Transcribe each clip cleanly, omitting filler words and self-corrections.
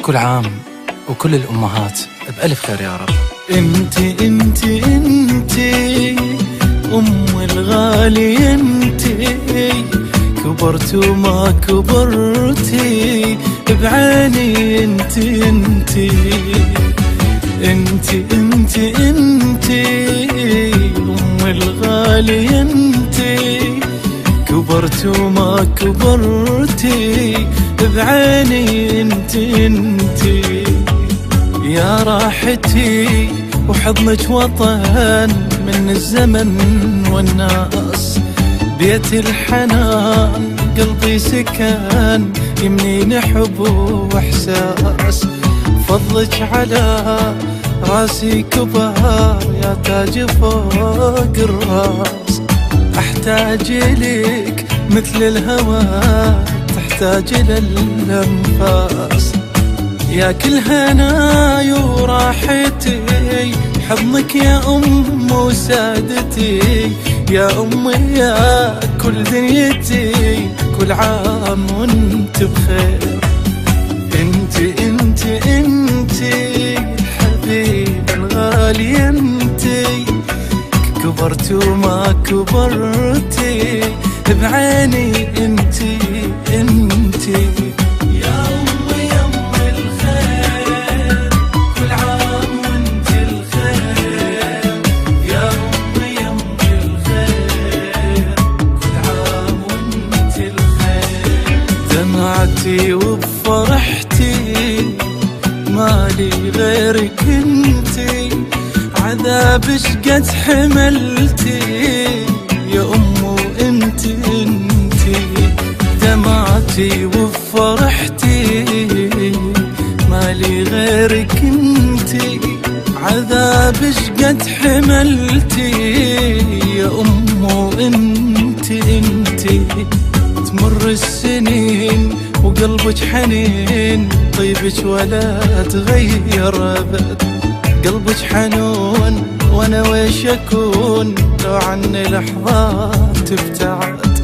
كل عام وكل الأمهات بألف خير يا رب. انتي أم الغالي، انتي كبرت وما كبرتي بعيني، انتي أم الغالي، انتي كبرت وما كبرتي بعيني، انتي يا راحتي وحضنك وطن من الزمن والناس، بيت الحنان قلبي سكن يمنين حب واحساس، فضلك على راسي كبار يا تاج فوق الراس، احتاج لك مثل الهوى تحتاج للانفاس، يا كل هناي وراحتي حضنك يا أم وسادتي، يا أمي يا كل دنيتي، كل عام وانت بخير. انتي حبيب الغالي، انتي كبرت وما كبرتي بعيني، انتي دمعتي وبفرحتي مالي غيرك، انتي عذابش قد حملتي يا أمو، انتي دمعتي وبفرحتي مالي غيرك، انتي عذابش قد حملتي يا أمو، انتي تمر السنين وقلبك حنين، طيبك ولا تغير أبد، قلبك حنون وانا ويش اكون لو عني لحظات تبتعد،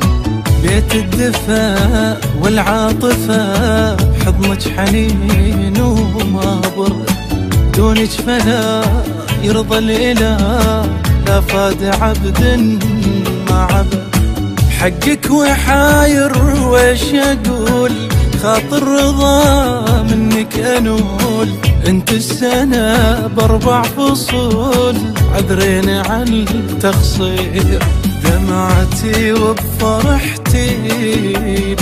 بيت الدفا والعاطفة حضنك حنين وما برد، دونك فلا يرضى الإله لا فاد عبد ما عبد، حقك وحاير ويش اقول خاطر رضا منك انول، انت السنة باربع فصول عذرين عن التقصير، دمعتي وبفرحتي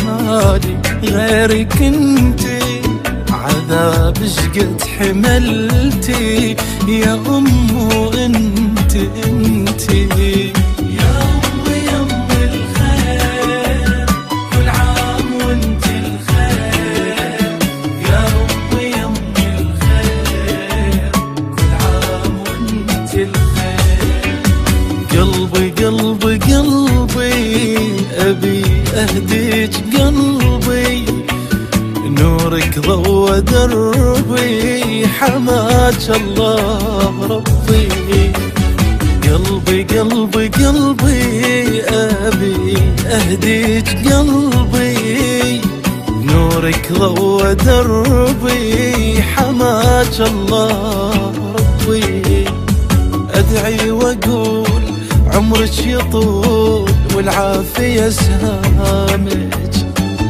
مالي غيرك، انتي عذابش قد حملتي يا أمو، انتي قلبي أبي أهديك قلبي، نورك ضوى دربي حماك الله ربي، قلبي أبي أهديك قلبي، نورك ضوى دربي حماك الله ربي، أدعي وأقول عمرك يطول والعافية سهامك،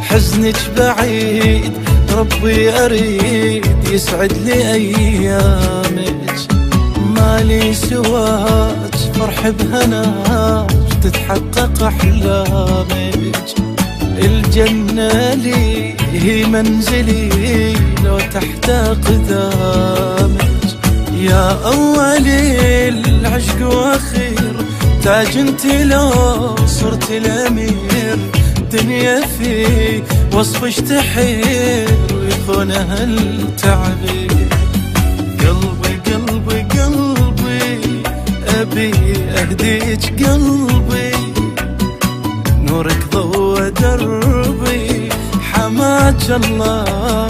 حزنك بعيد ربي أريد يسعد لي أيامك، مالي سواك فرح بهناك تتحقق أحلامك، الجنة لي هي منزلي لو تحت أقدامك، يا أولي العشق وأخير تاج انت لو صرت الامير، دنيا في وصفش تحير ويخونها التعبير، قلبي ابي اهديك قلبي، نورك ضوى دربي حماك الله